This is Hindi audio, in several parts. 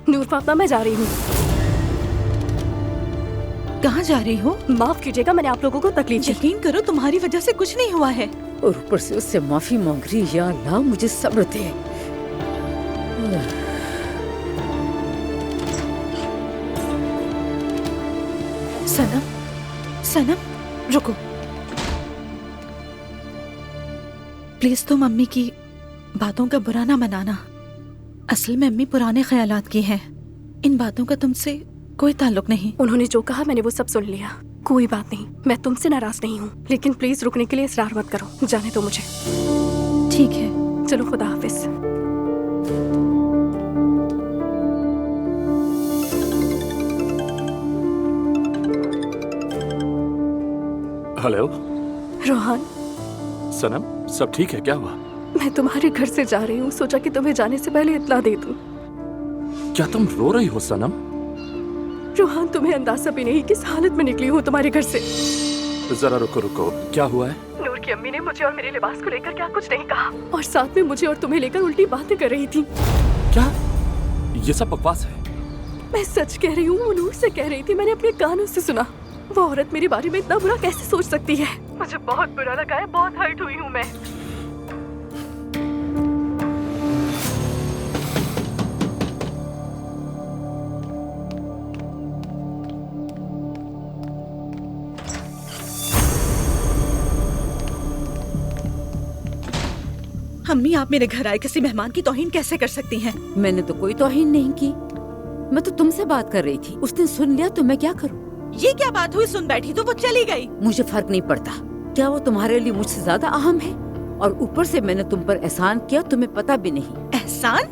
नूर फातिमा, मैं जा रही हूँ। कहाँ जा रही हो? माफ कीजिएगा, मैंने आप लोगों को तकलीफ दी। यकीन करो तुम्हारी वजह से कुछ नहीं हुआ है। और ऊपर से उससे माफी मांग रही। या अल्लाह, मुझे सब्र दे। सनम, सनम, रुको प्लीज। तुम अम्मी की बातों का बुरा ना मनाना। असल में अम्मी पुराने ख्यालात की हैं। इन बातों का तुमसे कोई ताल्लुक नहीं। उन्होंने जो कहा मैंने वो सब सुन लिया। कोई बात नहीं, मैं तुमसे नाराज नहीं हूँ, लेकिन प्लीज रुकने के लिए इसरार मत करो। जाने दो मुझे। ठीक है, चलो, खुदा हाफिज। हेलो रोहान, सनम, सब ठीक है? क्या हुआ? मैं तुम्हारे घर से जा रही हूँ, सोचा कि तुम्हें जाने से पहले इत्तला दे दूँ। क्या तुम रो रही हो सनम? रोहान, तुम्हें अंदाजा भी नहीं किस हालत में निकली हूँ तुम्हारे घर से। जरा रुको रुको, क्या हुआ है? नूर की अम्मी ने मुझे और मेरे लिबास को लेकर क्या कुछ नहीं कहा, और साथ में मुझे और तुम्हें लेकर उल्टी बातें कर रही थी। क्या ये सब बकवास है? मैं सच कह रही हूँ, वो नूर से कह रही थी, मैंने अपने कानों से सुना। वो औरत मेरे बारे में इतना बुरा कैसे सोच सकती है? मुझे बहुत बुरा लगा है, बहुत हर्ट हुई हूँ मैं। अम्मी आप मेरे घर आए किसी मेहमान की तौहीन कैसे कर सकती हैं? मैंने तो कोई तौहीन नहीं की। मैं तो तुमसे बात कर रही थी। उसने सुन लिया तो मैं क्या करूं? ये क्या बात हुई? सुन बैठी तो वो चली गई। मुझे फर्क नहीं पड़ता। क्या वो तुम्हारे लिए मुझसे ज्यादा अहम है? और ऊपर से मैंने तुम पर एहसान किया, तुम्हें पता भी नहीं। एहसान?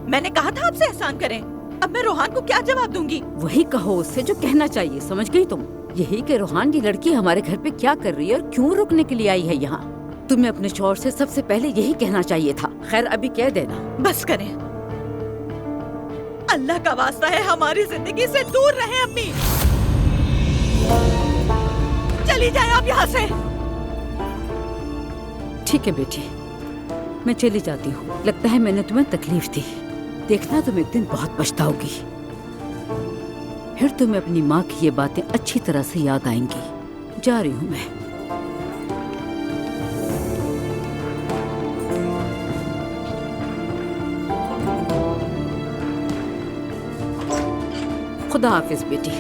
मैंने कहा था आपसे एहसान करें। अब मैं रोहान को क्या जवाब दूंगी? वही कहो उससे जो कहना चाहिए, समझ गई तुम? यही कि रोहान की लड़की हमारे घर पे क्या कर रही है और क्यों रुकने के लिए आई है यहाँ। तुम्हें अपने शौहर से सबसे पहले यही कहना चाहिए था। खैर, अभी कह देना। बस करें। अल्लाह का वास्ता है हमारी जिंदगी से दूर रहे अम्मी। चली जाए आप यहाँ से। ठीक है बेटी, मैं चली जाती हूँ। लगता है मैंने तुम्हें तकलीफ दी। देखना तुम एक दिन बहुत पछताओगी। फिर तुम्हें अपनी माँ की ये बातें अच्छी तरह से याद आएंगी। जा रही हूँ मैं। खुदा हाफिज बेटी।